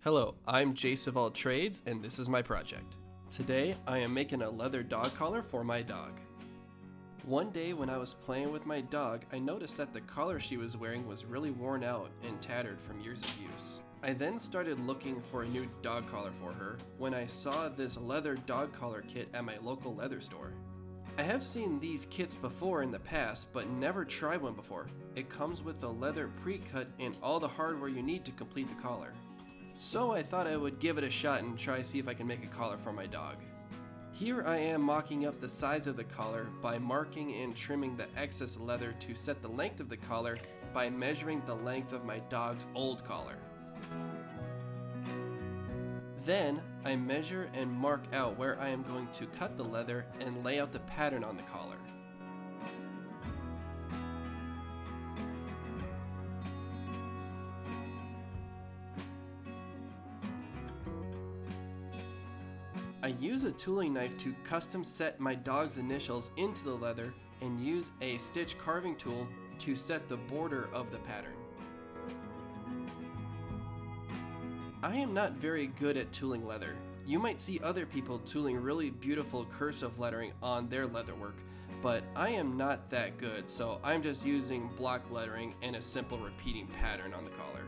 Hello, I'm Jace of All Trades, and this is my project. Today, I am making a leather dog collar for my dog. One day when I was playing with my dog, I noticed that the collar she was wearing was really worn out and tattered from years of use. I then started looking for a new dog collar for her when I saw this leather dog collar kit at my local leather store. I have seen these kits before in the past, but never tried one before. It comes with a leather pre-cut and all the hardware you need to complete the collar. So I thought I would give it a shot and try see if I can make a collar for my dog. Here I am mocking up the size of the collar by marking and trimming the excess leather to set the length of the collar by measuring the length of my dog's old collar. Then I measure and mark out where I am going to cut the leather and lay out the pattern on the collar. I use a tooling knife to custom set my dog's initials into the leather and use a stitch carving tool to set the border of the pattern. I am not very good at tooling leather. You might see other people tooling really beautiful cursive lettering on their leatherwork, but I am not that good, so I'm just using block lettering and a simple repeating pattern on the collar.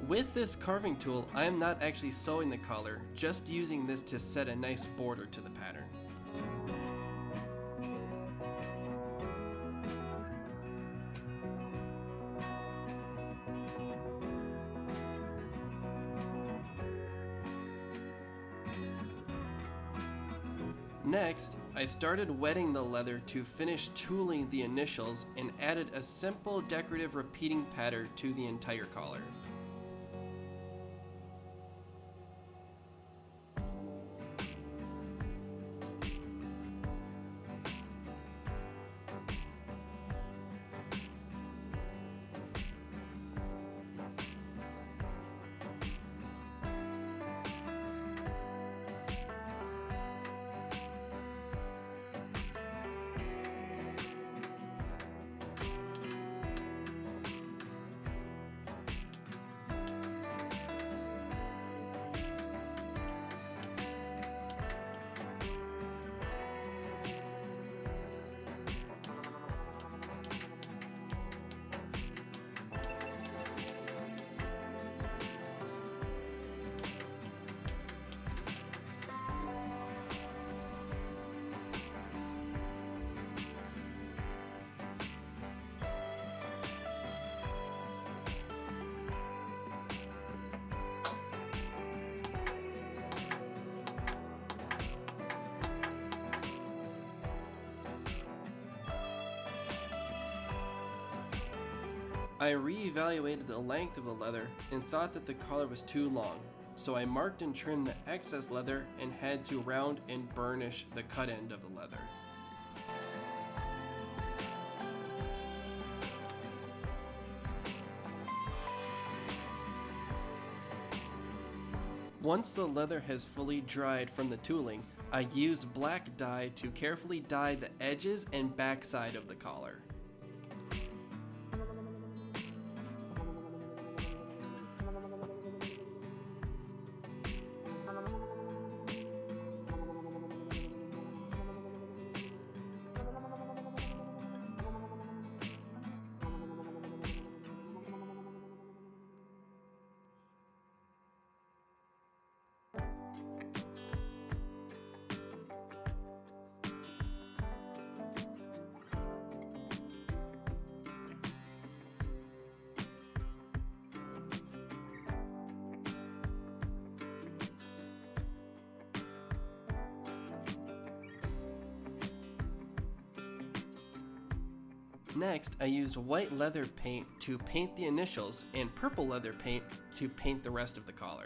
With this carving tool, I am not actually sewing the collar, just using this to set a nice border to the pattern. Next, I started wetting the leather to finish tooling the initials and added a simple decorative repeating pattern to the entire collar. I re-evaluated the length of the leather and thought that the collar was too long, so I marked and trimmed the excess leather and had to round and burnish the cut end of the leather. Once the leather has fully dried from the tooling, I used black dye to carefully dye the edges and backside of the collar. Next, I used white leather paint to paint the initials and purple leather paint to paint the rest of the collar.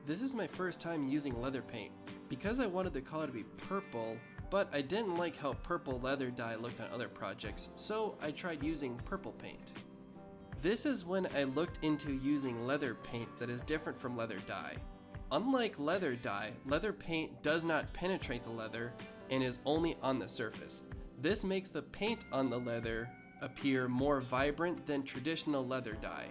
This is my first time using leather paint. Because I wanted the collar to be purple, but I didn't like how purple leather dye looked on other projects, so I tried using purple paint. This is when I looked into using leather paint that is different from leather dye. Unlike leather dye, leather paint does not penetrate the leather and is only on the surface. This makes the paint on the leather appear more vibrant than traditional leather dye.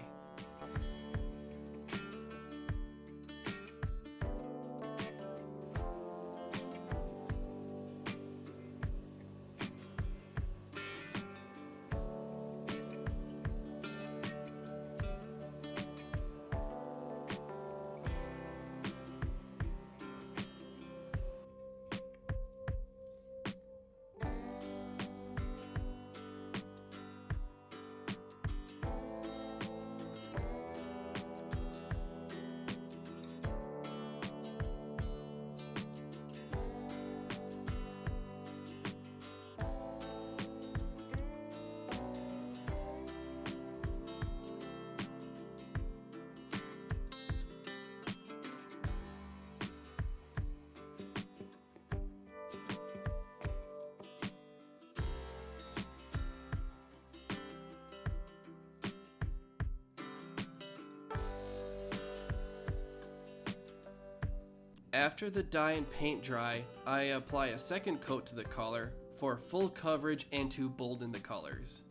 After the dye and paint dry, I apply a second coat to the collar for full coverage and to bolden the colors.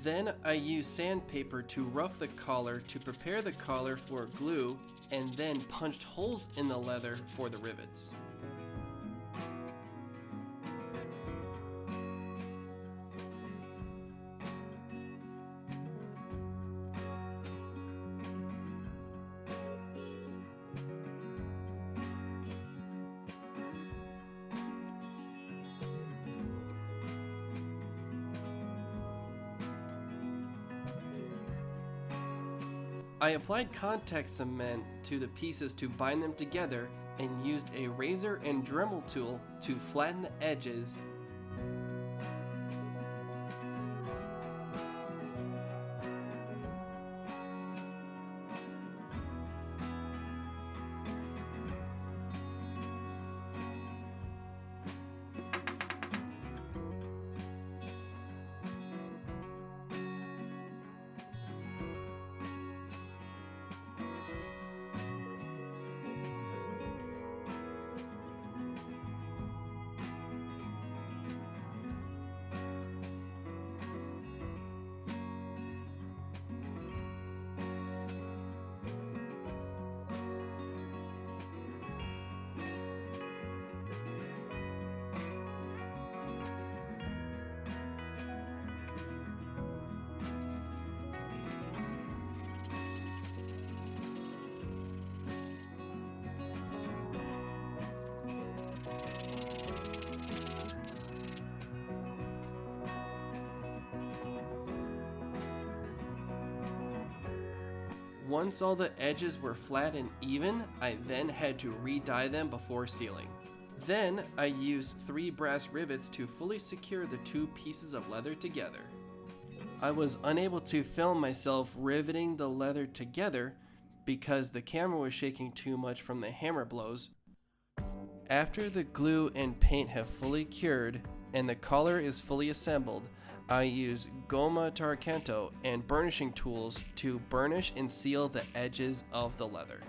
Then I use sandpaper to rough the collar to prepare the collar for glue, and then punched holes in the leather for the rivets. I applied contact cement to the pieces to bind them together and used a razor and Dremel tool to flatten the edges. Once all the edges were flat and even, I then had to re-dye them before sealing. Then I used 3 brass rivets to fully secure the 2 pieces of leather together. I was unable to film myself riveting the leather together because the camera was shaking too much from the hammer blows. After the glue and paint have fully cured and the collar is fully assembled, I use Goma Tarkento and burnishing tools to burnish and seal the edges of the leather.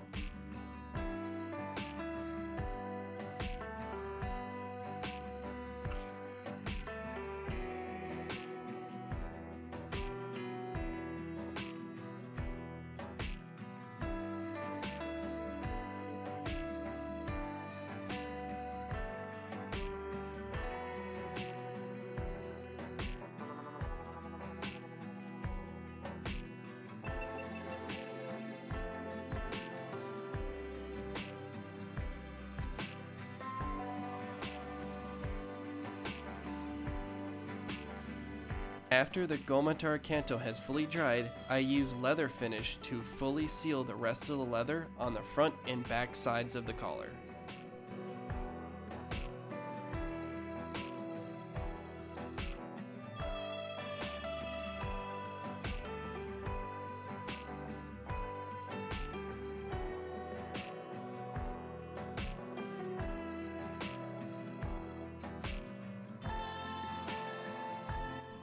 After the Gomatar Kanto has fully dried, I use leather finish to fully seal the rest of the leather on the front and back sides of the collar.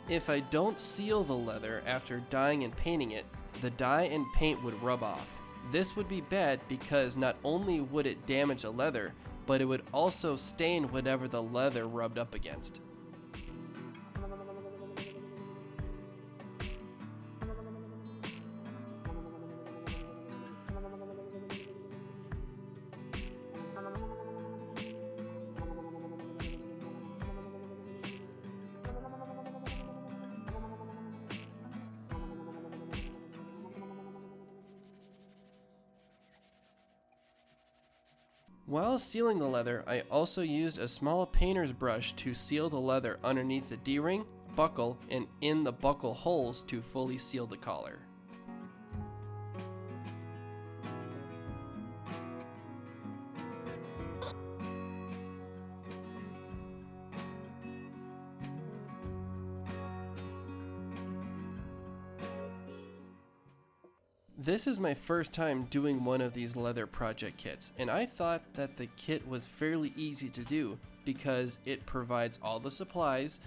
If I don't seal the leather after dyeing and painting it, the dye and paint would rub off. This would be bad because not only would it damage the leather, but it would also stain whatever the leather rubbed up against. While sealing the leather, I also used a small painter's brush to seal the leather underneath the D-ring, buckle, and in the buckle holes to fully seal the collar. This is my first time doing one of these leather project kits, and I thought that the kit was fairly easy to do because it provides all the supplies,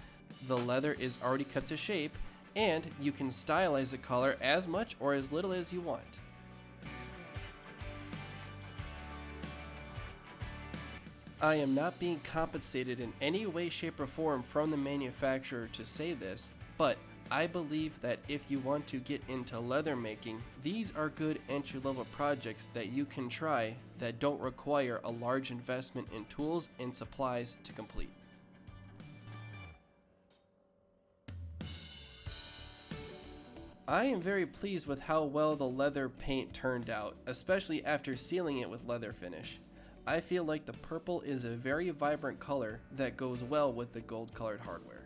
the leather is already cut to shape, and you can stylize the collar as much or as little as you want. I am not being compensated in any way, shape, or form from the manufacturer to say this, but I believe that if you want to get into leather making, these are good entry-level projects that you can try that don't require a large investment in tools and supplies to complete. I am very pleased with how well the leather paint turned out, especially after sealing it with leather finish. I feel like the purple is a very vibrant color that goes well with the gold-colored hardware.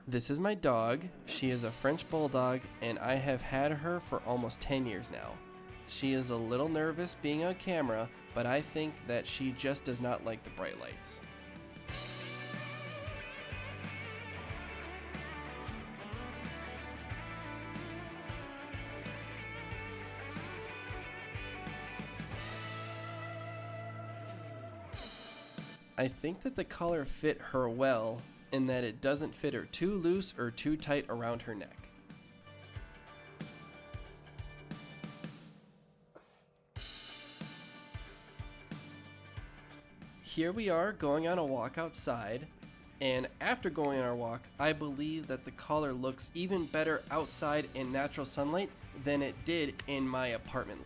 This is my dog. She is a French Bulldog, and I have had her for almost 10 years now. She is a little nervous being on camera, but I think that she just does not like the bright lights. I think that the collar fit her well, in that it doesn't fit her too loose or too tight around her neck. Here we are going on a walk outside, and after going on our walk, I believe that the collar looks even better outside in natural sunlight than it did in my apartment.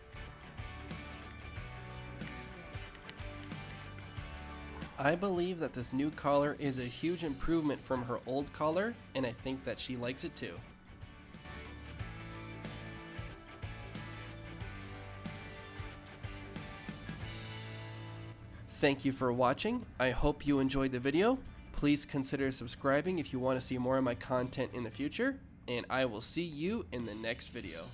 I believe that this new collar is a huge improvement from her old collar, and I think that she likes it too. Thank you for watching. I hope you enjoyed the video. Please consider subscribing if you want to see more of my content in the future, and I will see you in the next video.